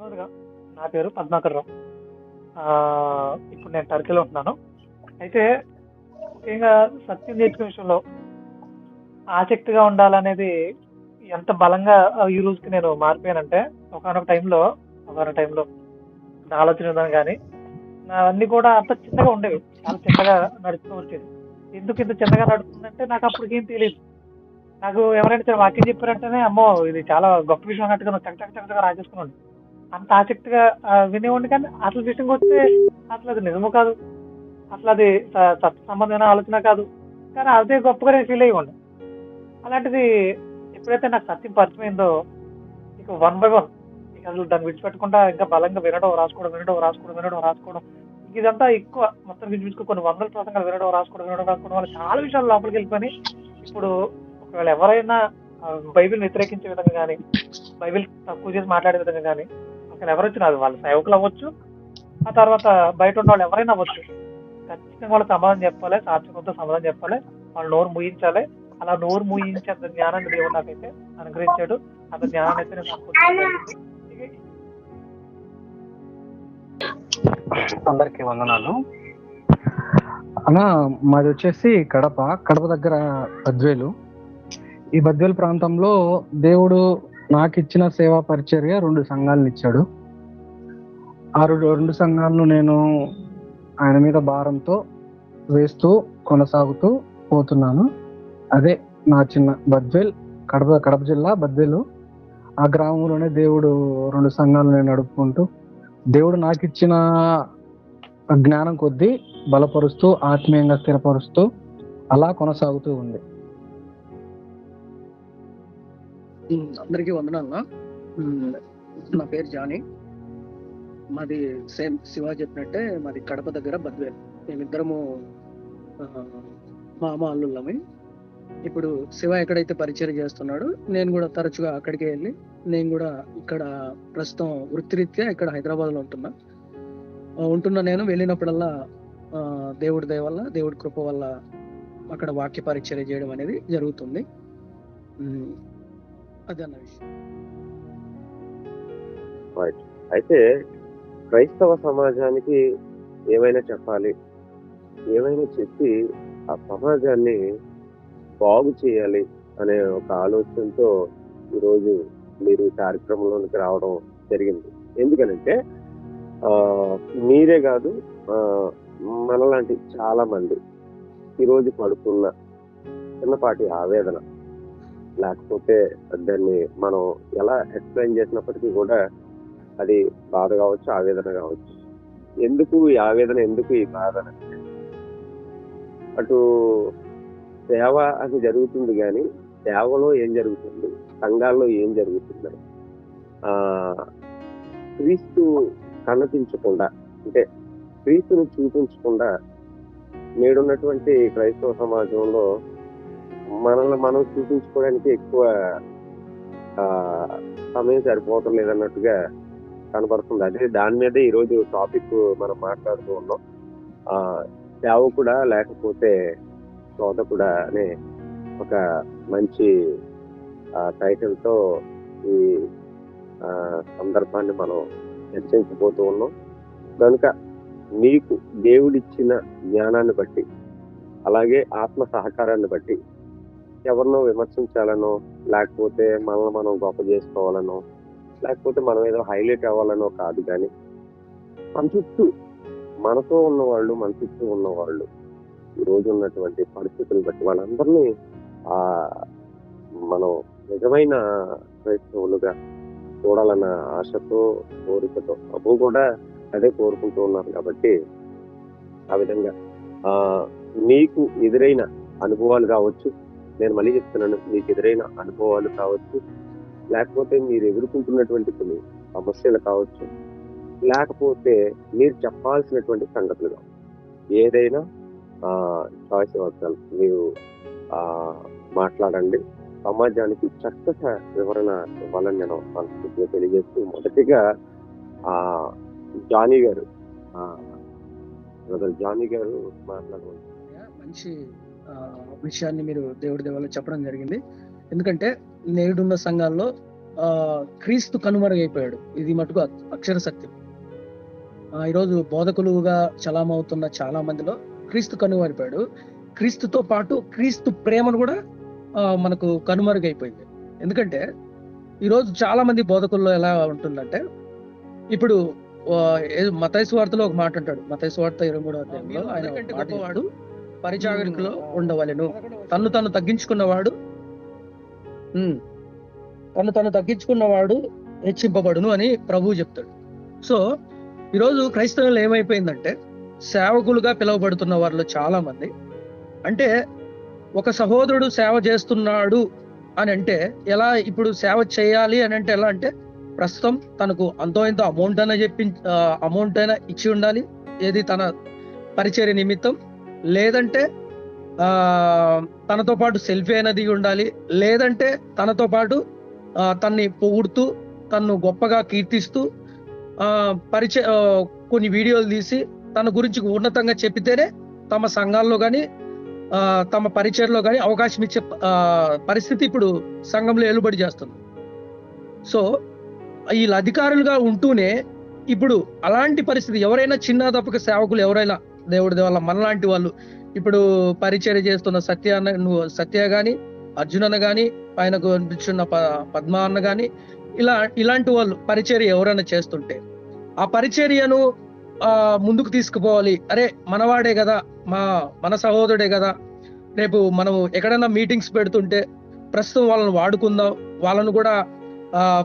మొట్టమొదటిగా నా పేరు పద్మాకర్ రావు. ఇప్పుడు నేను టర్కీలో ఉంటున్నాను. అయితే ముఖ్యంగా సత్యం నేర్చుకునే విషయంలో ఆసక్తిగా ఉండాలనేది ఎంత బలంగా ఈ రోజుకి నేను మారిపోయానంటే, ఒకనొక టైంలో నా ఆలోచన విధానం కానీ నావన్నీ కూడా అంత చిన్నగా ఉండేవి. చాలా చిన్నగా నడుస్తూ వచ్చేది. ఎందుకు ఇంత చిన్నగా నడుస్తుందంటే నాకు అప్పటికేం తెలియదు. నాకు ఎవరైనా సరే వాక్యం చెప్పారంటేనే అమ్మో ఇది చాలా గొప్ప విషయం అన్నట్టుగా నువ్వు చకచక రాసేసుకున్నాను. అంత ఆసక్తిగా వినేవాడిని. కానీ అసలు విషయంకి వస్తే అసలు అది నిజము కాదు. అసలు అది సత్య సంబంధమైన ఆలోచన కాదు. కానీ అదే గొప్పగా నేను ఫీల్ అయ్యేవాడిని. అలాంటిది ఎప్పుడైతే నాకు సత్యం పరిచయమైందో ఇక వన్ బై వన్ ఇక అసలు దాన్ని విడిచిపెట్టకుండా ఇంకా బలంగా వినడం రాసుకోవడం. ఇంక ఇదంతా ఎక్కువ మొత్తం వినిపించుకో కొన్ని వందల ప్రసంగాలు వినడం రాసుకోవడం వల్ల చాలా విషయాలు లోపలికి వెళ్ళిపోయి ఇప్పుడు ఒకవేళ ఎవరైనా బైబిల్ వ్యతిరేకించే విధంగా కానీ బైబిల్ తక్కువ చేసి మాట్లాడే విధంగా కానీ అసలు ఎవరు వచ్చినా అది వాళ్ళ సేవకులు అవ్వచ్చు, ఆ తర్వాత బయట ఉన్న వాళ్ళు ఎవరైనా అవ్వచ్చు, ఖచ్చితంగా వాళ్ళకి సమాధానం చెప్పాలి, సాత్వికంతో సమాధానం చెప్పాలి, వాళ్ళు నోరు ముయించాలి. అలా నోరు ముయించేంత జ్ఞానాన్ని దేవుడు నాకైతే అనుగ్రహించాడు. అంత జ్ఞానాన్ని అయితే నేను సంపూర్తిగా జరిగింది. అందరికి వందనాలు అన్న. మాది వచ్చేసి కడప దగ్గర బద్వేలు. ఈ బద్వేలు ప్రాంతంలో దేవుడు నాకు ఇచ్చిన సేవా పరిచర్య 2 సంఘాలను ఇచ్చాడు. ఆ 2 సంఘాలను నేను ఆయన మీద భారంతో వేస్తూ కొనసాగుతూ పోతున్నాను. అదే నా చిన్న బద్వేల్, కడప జిల్లా బద్వేలు. ఆ గ్రామంలోనే దేవుడు 2 సంఘాలు నేను నడుపుకుంటూ దేవుడు నాకు ఇచ్చిన జ్ఞానం కొద్దీ బలపరుస్తూ ఆత్మీయంగా స్థిరపరుస్తూ అలా కొనసాగుతూ ఉంది. అందరికీ వందనాలు. నా పేరు జానీ. మాది సేమ్ శివ చెప్పినట్టే మాది కడప దగ్గర బద్వేల్. మేమిద్దరము మా అమ్మ అల్లుళ్ళమి. ఇప్పుడు శివ ఎక్కడైతే పరిచయం చేస్తున్నాడో నేను కూడా తరచుగా అక్కడికే వెళ్ళి నేను కూడా ఇక్కడ ప్రస్తుతం వృత్తిరీత్యా ఇక్కడ హైదరాబాద్లో ఉంటున్నా. నేను వెళ్ళినప్పుడల్లా దేవుడి దయ వల్ల, దేవుడి కృప వల్ల అక్కడ వాక్య పరిచర్య చేయడం అనేది జరుగుతుంది. అదన్న విషయం. అయితే క్రైస్తవ సమాజానికి ఏమైనా చెప్పాలి, ఏమైనా చెప్పి ఆ సమాజాన్ని బాగు చేయాలి అనే ఒక ఆలోచనతో ఈరోజు మీరు ఈ కార్యక్రమంలోనికి రావడం జరిగింది. ఎందుకనంటే మీరే కాదు, మనలాంటి చాలా మంది ఈరోజు పడుతున్న చిన్నపాటి ఆవేదన, లేకపోతే దాన్ని మనం ఎలా ఎక్స్ప్లెయిన్ చేసినప్పటికీ కూడా అది బాధ కావచ్చు, ఆవేదన కావచ్చు. ఎందుకు ఈ ఆవేదన, ఎందుకు ఈ బాధ అంటే అటు సేవ అది జరుగుతుంది, కానీ సేవలో ఏం జరుగుతుంది, సంఘాల్లో ఏం జరుగుతుంది, క్రీస్తు కనిపించకుండా, అంటే క్రీస్తుని చూపించకుండా నేడున్నటువంటి క్రైస్తవ సమాజంలో మనల్ని మనం చూపించుకోవడానికి ఎక్కువ సమయం సరిపోవటం లేదన్నట్టుగా కనబడుతుంది. అదే దాని మీదే ఈరోజు టాపిక్ మనం మాట్లాడుతూ ఉన్నాం. సేవకుడా లేకపోతే శోధకుడా అనే ఒక మంచి టైటిల్తో ఈ సందర్భాన్ని మనం చర్చించబోతూ ఉన్నాం. కనుక మీకు దేవుడిచ్చిన జ్ఞానాన్ని బట్టి, అలాగే ఆత్మ సహకారాన్ని బట్టి ఎవరినో విమర్శించాలనో, లేకపోతే మనల్ని మనం గొప్ప చేసుకోవాలనో, లేకపోతే మనం ఏదో హైలైట్ అవ్వాలనో కాదు, కానీ మన చుట్టూ మనతో ఉన్నవాళ్ళు, మన చుట్టూ ఉన్నవాళ్ళు ఈ రోజు ఉన్నటువంటి పరిస్థితులను బట్టి వాళ్ళందరినీ మనం నిజమైన క్రైస్తవులుగా చూడాలన్న ఆశతో, కోరికతో, ప్రభు కూడా అదే కోరుకుంటూ ఉన్నారు. కాబట్టి ఆ విధంగా మీకు ఎదురైన అనుభవాలు కావచ్చు, నేను మళ్ళీ చెప్తున్నాను, మీకు ఎదురైన అనుభవాలు కావచ్చు, లేకపోతే మీరు ఎదుర్కొంటున్నటువంటి కొన్ని సమస్యలు కావచ్చు, లేకపోతే మీరు చెప్పాల్సినటువంటి సంగతులు కావచ్చు, ఏదైనా చాయిస్ అవసరం మీరు మాట్లాడండి. సమాజానికి చక్కగా వివరణ ఇవ్వాలని నేను మనస్ఫూర్తిగా తెలియజేస్తూ, మొదటిగా జానీ గారు మాట్లాడవచ్చు. మంచి విషయాన్ని మీరు దేవుడి దేవాలో చెప్పడం జరిగింది. ఎందుకంటే నేడున్న సంఘాల్లో క్రీస్తు కనుమరుగైపోయాడు. ఇది మటుకు అక్షర సత్యం. ఈరోజు బోధకులుగా చలామవుతున్న చాలా మందిలో క్రీస్తు కనుమరిపోయాడు. క్రీస్తుతో పాటు క్రీస్తు ప్రేమను కూడా మనకు కనుమరుగైపోయింది. ఎందుకంటే ఈరోజు చాలా మంది బోధకుల్లో ఎలా ఉంటుందంటే, ఇప్పుడు మత్తయి సువార్తలో ఒక మాట అంటాడు. మత్తయి సువార్త 23వ అధ్యాయంలో ఆయన గొప్పవాడు పరిచారకులో ఉండవలెను, తన్ను తను తగ్గించుకున్నవాడు హెచ్చింపబడును అని ప్రభువు చెప్తాడు. సో ఈరోజు క్రైస్తవులు ఏమైపోయిందంటే, సేవకులుగా పిలువబడుతున్న వారిలో చాలా మంది అంటే ఒక సహోదరుడు సేవ చేస్తున్నాడు అని అంటే ఎలా, ఇప్పుడు సేవ చేయాలి అని అంటే ఎలా అంటే, ప్రస్తుతం తనకు అంతో ఎంతో అమౌంట్ అయినా ఇచ్చి ఉండాలి, ఏది తన పరిచర్య నిమిత్తం, లేదంటే తనతో పాటు సెల్ఫీ అయినా దిగి ఉండాలి, లేదంటే తనతో పాటు తన్ని పొగుడుతూ తన్ను గొప్పగా కీర్తిస్తూ కొన్ని వీడియోలు తీసి తన గురించి ఉన్నతంగా చెప్పితేనే తమ సంఘాల్లో కానీ తమ పరిచయలో కానీ అవకాశం ఇచ్చే పరిస్థితి ఇప్పుడు సంఘంలో ఏలుబడి చేస్తుంది. సో వీళ్ళు అధికారులుగా ఉంటూనే ఇప్పుడు అలాంటి పరిస్థితి, ఎవరైనా చిన్న తప్పక సేవకులు ఎవరైనా దేవుడి వల్ల మనలాంటి వాళ్ళు ఇప్పుడు పరిచర్య చేస్తున్న సత్య గాని, అర్జున్ అన్న గాని, ఆయనకు అనిపించున్న పద్మ అన్న గాని, ఇలాంటి వాళ్ళు పరిచర్య ఎవరైనా చేస్తుంటే ఆ పరిచర్యను ముందుకు తీసుకుపోవాలి. అరే మనవాడే కదా, మన సహోదరుడే కదా, రేపు మనం ఎక్కడైనా మీటింగ్స్ పెడుతుంటే ప్రస్తుతం వాళ్ళని వాడుకుందాం, వాళ్ళను కూడా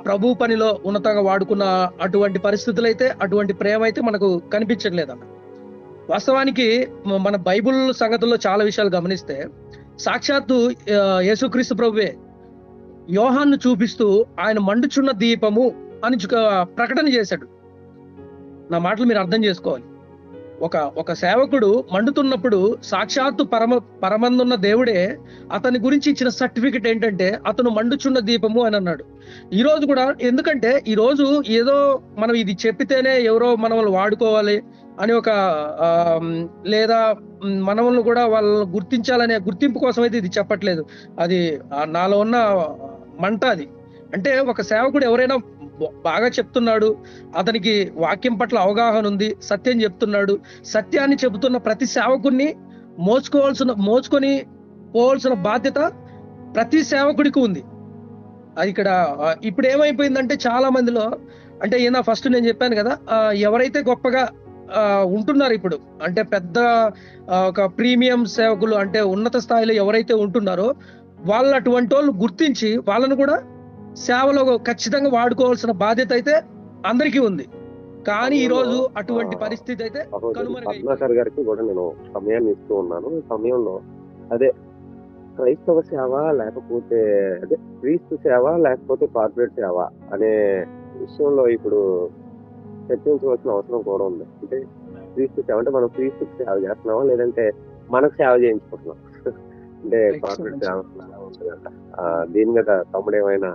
ప్రభు పనిలో ఉన్నతంగా వాడుకున్న అటువంటి పరిస్థితులు అయితే, అటువంటి ప్రేమ అయితే మనకు కనిపించట్లేదన్న. వాస్తవానికి మన బైబుల్ సంగతుల్లో చాలా విషయాలు గమనిస్తే, సాక్షాత్తు యేసుక్రీస్తు ప్రభువే యోహాన్ను చూపిస్తూ ఆయన మండుచున్న దీపము అని ప్రకటన చేశాడు. నా మాటలు మీరు అర్థం చేసుకోవాలి. ఒక సేవకుడు మండుతున్నప్పుడు సాక్షాత్తు పరమందున్న దేవుడే అతని గురించి ఇచ్చిన సర్టిఫికెట్ ఏంటంటే అతను మండుచున్న దీపము అని అన్నాడు. ఈ రోజు కూడా, ఎందుకంటే ఈ రోజు ఏదో మనం ఇది చెప్పితేనే ఎవరో మనల్ని వాడుకోవాలి అని ఒక లేదా మనల్ని కూడా వాళ్ళని గుర్తించాలనే గుర్తింపు కోసం అయితే ఇది చెప్పట్లేదు. అది నాలో ఉన్న మంట. అది అంటే ఒక సేవకుడు ఎవరైనా బాగా చెప్తున్నాడు, అతనికి వాక్యం పట్ల అవగాహన ఉంది, సత్యం చెప్తున్నాడు, సత్యాన్ని చెబుతున్న ప్రతి సేవకుడిని మోసుకొని పోవాల్సిన బాధ్యత ప్రతి సేవకుడికి ఉంది. అది ఇక్కడ ఇప్పుడు ఏమైపోయిందంటే చాలా మందిలో, అంటే ఏనా ఫస్ట్ నేను చెప్పాను కదా, ఎవరైతే గొప్పగా ఉంటున్నారు ఇప్పుడు, అంటే పెద్ద ఒక ప్రీమియం సేవకులు అంటే ఉన్నత స్థాయిలో ఎవరైతే ఉంటున్నారో వాళ్ళు అటువంటి వాళ్ళు గుర్తించి వాళ్ళను కూడా సేవలో ఖచ్చితంగా వాడుకోవాల్సిన బాధ్యత అయితే అందరికీ ఉంది. కానీ ఈ రోజు అటువంటి పరిస్థితి అయితే పద్మాకర్ గారికి కూడా నేను సమయాన్ని ఇస్తూ ఉన్నాను. ఈ సమయంలో అదే క్రైస్తవ సేవ లేకపోతే అదే క్రీస్తు సేవ లేకపోతే కార్పొరేట్ సేవ అనే విషయంలో ఇప్పుడు చర్చించవలసిన అవసరం కూడా ఉంది. అంటే క్రీస్తు సేవ అంటే మనం క్రీస్తుకి సేవ చేస్తున్నామా, లేదంటే మనకు సేవ చేయించుకుంటున్నాం అంటే కార్పొరేట్ సేవ ఉంటుందంట. దీని మీద తమ్ముడు ఏమైనా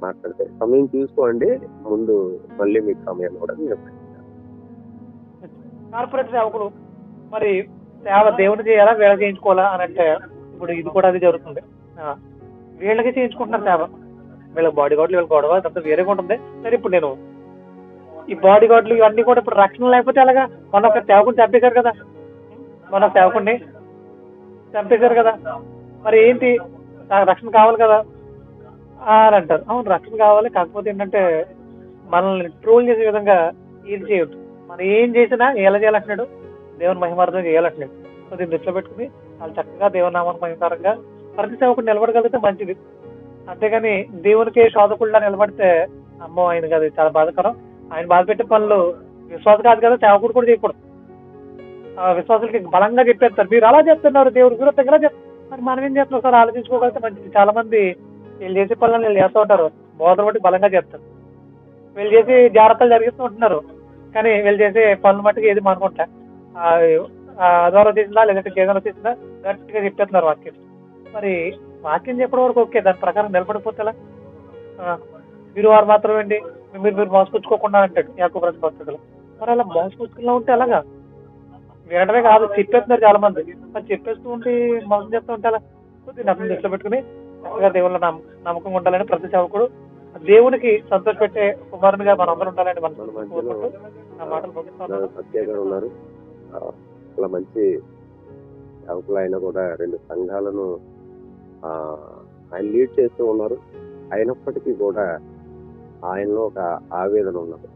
మాట్లాడితే సమయం చూసుకోండి, ముందు మళ్ళీ మీకు సమయం కూడా కార్పొరేట్ సేవకులు మరి సేవ దేవుని చేయాలా వీళ్ళ చేయించుకోవాలా అని అంటే, ఇప్పుడు ఇది కూడా అది జరుగుతుంది. వీళ్ళకి చేయించుకుంటున్నారు సేవ, వీళ్ళకి బాడీ గార్డులు, వీళ్ళకి గొడవ అంతా వేరేగా ఉంటుంది. సరే ఇప్పుడు నేను ఈ బాడీ గార్డులు ఇవన్నీ కూడా ఇప్పుడు రక్షణ లేకపోతే అలాగా, మన ఒక సేవకుని చంపేశారు కదా, మన సేవకుడిని చంపేశారు కదా, మరి ఏంటి నాకు రక్షణ కావాలి కదా అని అంటారు. అవును రక్షణ కావాలి, కాకపోతే ఏంటంటే మనల్ని ట్రోల్ చేసే విధంగా ఏది చేయొద్దు. మనం ఏం చేసినా ఎలా చేయాలంటున్నాడు, దేవుని మహిమార్థం చేయాలంటున్నాడు. సో దీన్ని దృష్టిలో పెట్టుకుని వాళ్ళు చక్కగా దేవుని నామాన్ని మహిమారంగా ప్రతి సేవకుడు నిలబడగలిగితే మంచిది. అంతేగాని దేవునికి శోధకుల్లా నిలబడితే అమ్మో ఆయన కదా చాలా బాధకరం. ఆయన బాధ పెట్టే పనులు విశ్వాసం కాదు కదా, సేవకుడు కూడా చేయకూడదు. విశ్వాసులకి బలంగా చెప్పేస్తారు, మీరు అలా చెప్తున్నారు దేవుడు విరుద్ధంగా చెప్తారు. మరి మనం ఏం చేస్తున్నాం సార్ ఆలోచించుకోగలిగితే మంచిది. చాలా మంది వీళ్ళు చేసే పనులను వీళ్ళు చేస్తూ ఉంటారు, బోధన బట్టి బలంగా చెప్తారు. వీళ్ళు చేసి జాగ్రత్తలు జరిగిస్తూ ఉంటున్నారు, కానీ వీళ్ళు చేసే పనులు మట్టుకు ఏది మానుకుంటా ఆధారం చేసిందా లేదంటే కేంద్రం చేసిందా గట్టిగా చెప్పేస్తున్నారు వాక్యం. మరి వాక్యం చెప్పడం వరకు ఓకే, దాని ప్రకారం నిలబడిపోతే ఎలా? మీరు వారు మాత్రం ఏంటి మీరు మోసపుచ్చుకోకుండా అంటాడు యాకోబు రాసిన పత్రికలో. మరి అలా మోసపుచ్చుకున్నా ఉంటే అలాగా వినడమే కాదు చెప్పేస్తున్నారు చాలా మంది. మరి చెప్పేస్తూ ఉంటే మోసం చేస్తూ ఉంటే అలా. దీన్ని అర్థం దృష్టిలో పెట్టుకుని చక్కగా దేవుళ్ళ నమ్మకం ఉండాలని ప్రతి సేవకుడు దేవునికి సంతోషపెట్టే కుమారునిగా మనం అందరూ ఉండాలని మన మనం మధ్యలో కోరుకుంటూ నా మాటలు ముగిస్తున్నాను. సత్య గారు ఉన్నారు. చాలా మంచి సేవకులు. ఆయన కూడా 2 సంఘాలను ఆయన లీడ్ చేస్తూ ఉన్నారు. అయినప్పటికీ కూడా ఆయనలో ఒక ఆవేదన ఉన్నది.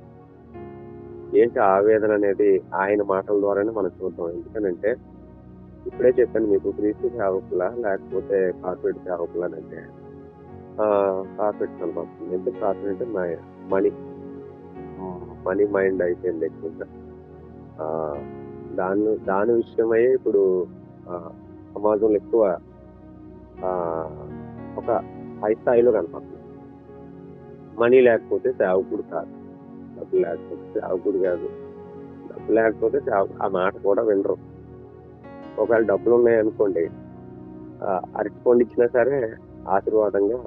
ఏంటి ఆవేదన అనేది ఆయన మాటల ద్వారానే మనం చూద్దాం. ఎందుకనంటే ఇప్పుడే చెప్పాను మీకు, క్రీస్తు సేవకులా లేకపోతే కార్పొరేట్ సేవకులా అంటే కార్పొరేట్ కనపడుతుంది. ఎందుకు కార్పొరేట్ అంటే మనీ మైండ్ అయిపోయింది ఎక్కువగా. దాని విషయమై ఇప్పుడు సమాజంలో ఎక్కువ ఒక హై స్థాయిలో కనపడుతుంది. మనీ లేకపోతే సేవకుడు కాదు, డబ్బు లేకపోతే సేవకుడు కాదు, డబ్బు లేకపోతే ఆ మాట కూడా వినరు. ఒకవేళ డబ్బులు ఉన్నాయనుకోండి, అరటిపండు ఇచ్చినా సరే ఆశీర్వాదంగా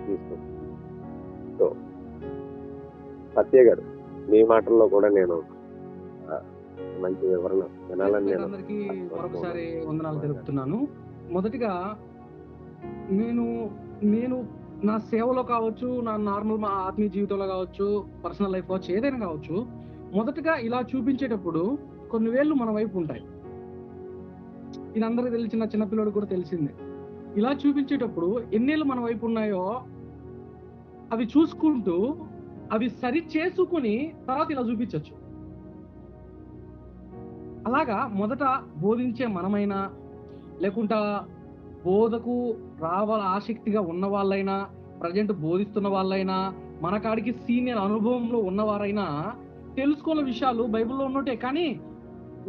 తీసుకుంటాం. సో సత్య గారు, మీ మాటల్లో కూడా నేను మంచి వివరణ వినాలని నేను అందరికీ మరొకసారి వందనాలు తెలుపుతున్నాను. మొదటిగా నేను నా సేవలో కావచ్చు, నా నార్మల్ మా ఆత్మీయ జీవితంలో కావచ్చు, పర్సనల్ లైఫ్ కావచ్చు, ఏదైనా కావచ్చు, మొదటగా ఇలా చూపించేటప్పుడు కొన్ని వేళ్ళు మన వైపు ఉంటాయి. ఇది అందరికీ తెలిసిన చిన్నపిల్లడు కూడా తెలిసిందే. ఇలా చూపించేటప్పుడు ఎన్నేళ్ళు మన వైపు ఉన్నాయో అవి చూసుకుంటూ అవి సరి చేసుకుని తర్వాత ఇలా చూపించవచ్చు. అలాగా మొదట బోధించే మనమైనా, లేకుంటా బోధకు రావాల ఆసక్తిగా ఉన్న వాళ్ళైనా, ప్రజెంట్ బోధిస్తున్న వాళ్ళైనా, మన కాడికి సీనియర్ అనుభవంలో ఉన్నవారైనా తెలుసుకున్న విషయాలు బైబిల్లో ఉన్నట్టే, కానీ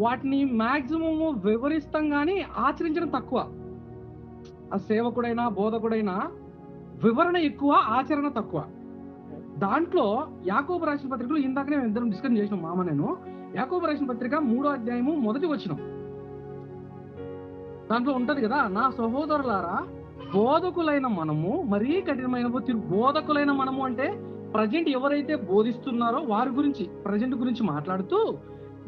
వాటిని మాక్సిమము వివరిస్తాం కానీ ఆచరించడం తక్కువ. ఆ సేవకుడైనా బోధకుడైనా వివరణ ఎక్కువ, ఆచరణ తక్కువ. దాంట్లో యాకోబు రాసిన పత్రికలో ఇందాకనే ఇద్దరం డిస్కస్ చేసిన నేను యాకోబు రాసిన పత్రిక 3వ అధ్యాయము 1వ వచనం, దాంట్లో ఉంటది కదా, నా సహోదరులారా బోధకులైన మనము మరీ కఠినమైన బోధకులైన మనము అంటే ప్రజెంట్ ఎవరైతే బోధిస్తున్నారో వారి గురించి, ప్రజెంట్ గురించి మాట్లాడుతూ,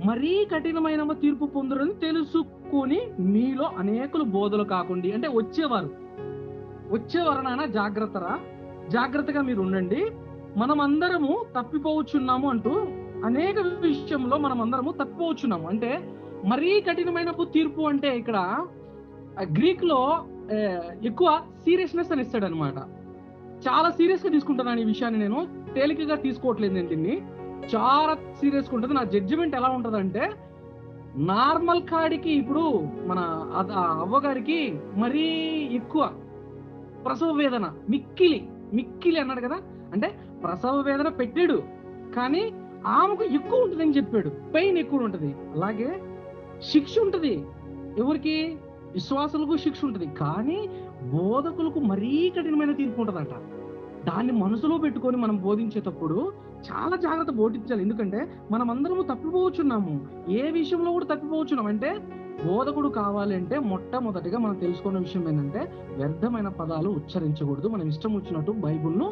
మరీ కఠినమైన తీర్పు పొందురని తెలుసుకొని మీలో అనేకులు బోధలు కాకుండా, అంటే వచ్చేవారు నాన్న జాగ్రత్తగా మీరు ఉండండి, మనమందరము తప్పిపోవచ్చున్నాము అంటూ అనేక విషయంలో మనమందరము తప్పిపోవచ్చున్నాము. అంటే మరీ కఠినమైన తీర్పు అంటే ఇక్కడ గ్రీక్ లో ఎక్కువ సీరియస్నెస్ అని ఇస్తాడు అనమాట. చాలా సీరియస్ గా తీసుకుంటాను ఈ విషయాన్ని, నేను తేలికగా తీసుకోవట్లేదు. నేను దీన్ని చాలా సీరియస్ గా ఉంటుంది. నా జడ్జిమెంట్ ఎలా ఉంటదంటే, నార్మల్ కాడికి ఇప్పుడు మన అవ్వగారికి మరీ ఎక్కువ ప్రసవ వేదన, మిక్కిలి అన్నాడు కదా, అంటే ప్రసవ వేదన పెట్టాడు కానీ ఆమెకు ఎక్కువ ఉంటుంది అని చెప్పాడు, పెయిన్ ఎక్కువ ఉంటుంది. అలాగే శిక్ష ఉంటుంది, ఎవరికి? విశ్వాసులకు శిక్ష ఉంటుంది, కానీ బోధకులకు మరీ కఠినమైన తీర్పు ఉంటుందంట. దాన్ని మనసులో పెట్టుకొని మనం బోధించేటప్పుడు చాలా జాగ్రత్త బోధించాలి. ఎందుకంటే మనం అందరము తప్పిపోవచ్చున్నాము, ఏ విషయంలో కూడా తప్పిపోవచ్చున్నాం. అంటే బోధకుడు కావాలి అంటే మొట్టమొదటిగా మనం తెలుసుకున్న విషయం ఏంటంటే, వ్యర్థమైన పదాలు ఉచ్చరించకూడదు, మనం ఇష్టం వచ్చినట్టు బైబుల్ను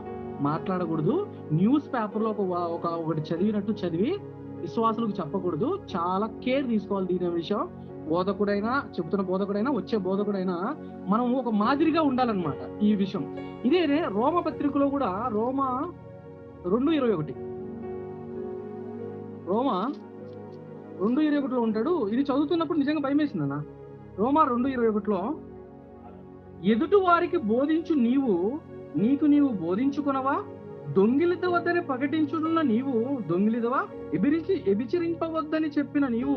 మాట్లాడకూడదు, న్యూస్ పేపర్లో ఒకటి చదివినట్టు చదివి విశ్వాసులకు చెప్పకూడదు. చాలా కేర్ తీసుకోవాలి దీని విషయం. చెప్తున్న బోధకుడైనా వచ్చే బోధకుడైనా మనం ఒక మాదిరిగా ఉండాలన్నమాట ఈ విషయం. ఇదే రోమ పత్రికలో కూడా, రోమ 2:21 2:21 ఉంటాడు. ఇది చదువుతున్నప్పుడు నిజంగా భయం వేసిందన్న. రోమా 2:21 ఎదుటి వారికి బోధించు నీకు నీవు బోధించుకునవా? దొంగిలిత వద్దని ప్రకటించున్న నీవు దొంగిలిదవా? ఎబిచరింపవద్దని చెప్పిన నీవు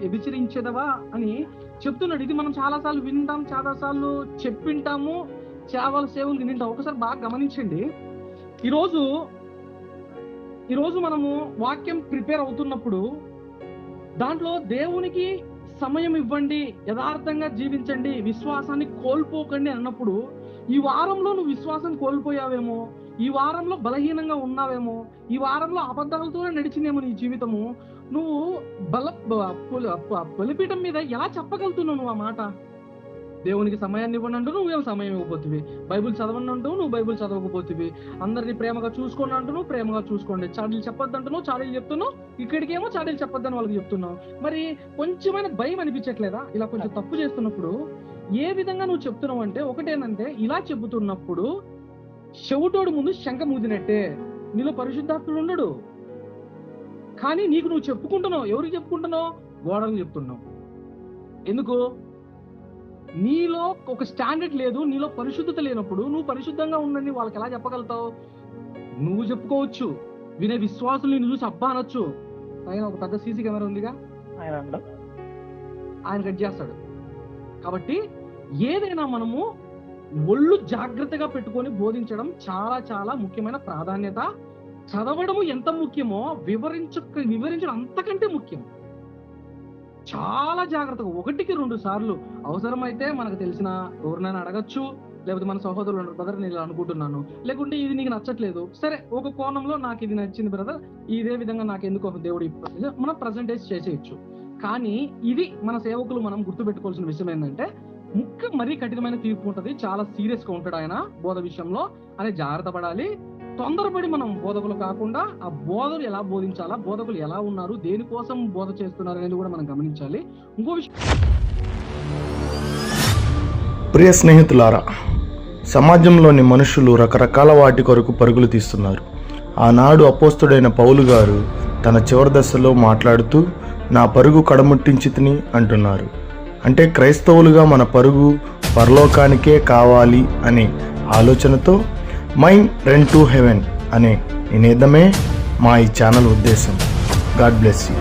ఎబిచరించేదవా అని చెప్తున్నాడు. ఇది మనం చాలాసార్లు వింటాం, చాలాసార్లు చెప్పింటాము, సేవలు వింటాం. ఒకసారి బాగా గమనించండి. ఈరోజు మనము వాక్యం ప్రిపేర్ అవుతున్నప్పుడు దాంట్లో దేవునికి సమయం ఇవ్వండి, యథార్థంగా జీవించండి, విశ్వాసాన్ని కోల్పోకండి అన్నప్పుడు, ఈ వారంలో నువ్వు విశ్వాసం కోల్పోయావేమో, ఈ వారంలో బలహీనంగా ఉన్నావేమో, ఈ వారంలో అబద్ధాలతోనే నడిచిందేమో నీ జీవితము, నువ్వు బలిపీఠం మీద ఎలా చెప్పగలుగుతున్నావు నువ్వు ఆ మాట? దేవునికి సమయాన్ని ఇవ్వండి అంటూ నువ్వేం సమయం ఇవ్వబోతువి, బైబుల్ చదవండి అంటూ నువ్వు బైబుల్ చదవకపోతువి, అందరినీ ప్రేమగా చూసుకోండి అంటూ ప్రేమగా చూసుకోండి, చాడీలు చెప్పొద్దు అంటున్నావు, చాడీలు చెప్తున్నావు, ఇక్కడికేమో చాడీలు చెప్పొద్దని వాళ్ళకి చెప్తున్నావు. మరి కొంచెమైనా భయం అనిపించట్లేదా ఇలా కొంచెం తప్పు చేస్తున్నప్పుడు? ఏ విధంగా నువ్వు చెప్తున్నావు అంటే, ఒకటేనంటే ఇలా చెబుతున్నప్పుడు చెవుటోడు ముందు శంఖ మూదినట్టే. నీలో పరిశుద్ధాత్ముడు ఉండడు, కానీ నీకు నువ్వు చెప్పుకుంటున్నావు. ఎవరికి చెప్పుకుంటున్నావు? గోడలకు చెప్తున్నావు. ఎందుకు? నీలో ఒక స్టాండర్డ్ లేదు, నీలో పరిశుద్ధత లేనప్పుడు నువ్వు పరిశుద్ధంగా ఉండండి వాళ్ళకి ఎలా చెప్పగలుగుతావు? నువ్వు చెప్పుకోవచ్చు, వినే విశ్వాసులు నిన్ను చూసి అబ్బా అనొచ్చు. ఆయన ఒక పెద్ద సీసీ కెమెరా ఉందిగా, ఆయన కట్ చేస్తాడు. కాబట్టి ఏదైనా మనము ఒళ్ళు జాగ్రత్తగా పెట్టుకొని బోధించడం చాలా చాలా ముఖ్యమైన ప్రాధాన్యత. చదవడము ఎంత ముఖ్యమో వివరించడం అంతకంటే ముఖ్యం. చాలా జాగ్రత్తగా 1కి 2 సార్లు అవసరమైతే మనకు తెలిసిన ఎవరినైనా అడగచ్చు, లేకపోతే మన సహోదరులు బ్రదర్ నేను అనుకుంటున్నాను, లేకుంటే ఇది నీకు నచ్చట్లేదు, సరే ఒక కోణంలో నాకు ఇది నచ్చింది బ్రదర్, ఇదే విధంగా నాకు ఎందుకు దేవుడు మనం ప్రజెంటేజ్ చేసేయచ్చు. కానీ ఇది మన సేవకులు మనం గుర్తుపెట్టుకోవాల్సిన విషయం ఏంటంటే, ముఖ్య మరీ కఠినమైన తీర్పు ఉంటుంది, చాలా సీరియస్ గా ఉంటాడు ఆయన బోధ విషయంలో అని జాగ్రత్త పడాలి. తొందరపడి మనం బోధకులు కాకుండా ఆ బోధలు ఎలా బోధించాలా, బోధకులు ఎలా ఉన్నారు, దేనికోసం బోధ చేస్తున్నారు అనేది కూడా మనం గమనించాలి. ఇంకో విషయం, ప్రియ స్నేహితులారా, సమాజంలోని మనుషులు రకరకాల వాటి కొరకు పరుగులు తీస్తున్నారు. ఆనాడు అపోస్తుడైన పౌలు గారు తన చివరి దశలో మాట్లాడుతూ నా పరుగు కడముట్టించితిని అంటున్నారు. అంటే క్రైస్తవులుగా మన పరుగు పరలోకానికే కావాలి అనే ఆలోచనతో మైండ్ రన్ టు హెవెన్ అనే నినాదమే మా ఈ ఛానల్ ఉద్దేశం. God bless you.